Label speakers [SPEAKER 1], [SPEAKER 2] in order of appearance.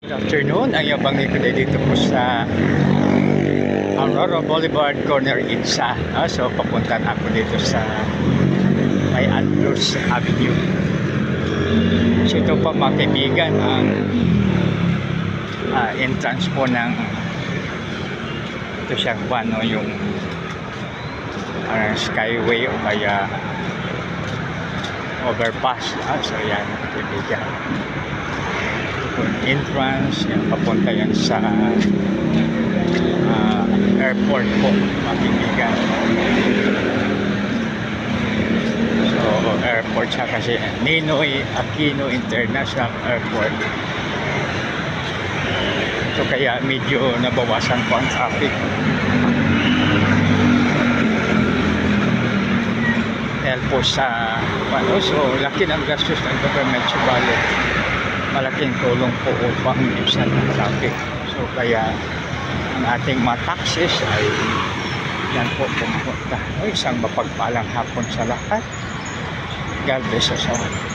[SPEAKER 1] Good afternoon, ang yabangi ko na dito po sa Aurora Boulevard, corner Insa. So papunta na ako dito sa may Andrews Avenue. So ito pa mga kaibigan ang entrance po ng ito siyang paano yung skyway o kaya overpass. So yan kaibigan, entrance yan, papunta yan sa airport po mga kaibigan. So airport siya kasi Ninoy Aquino International Airport. So kaya medyo nabawasan po ang traffic dahil po sa so laki ng gastos ng government, subalit malaking tulong po upang minsan ang traffic. So kaya ang ating mga taxes ay yan po pumupunta. Isang mapagpalang hapon sa lahat. God bless us all.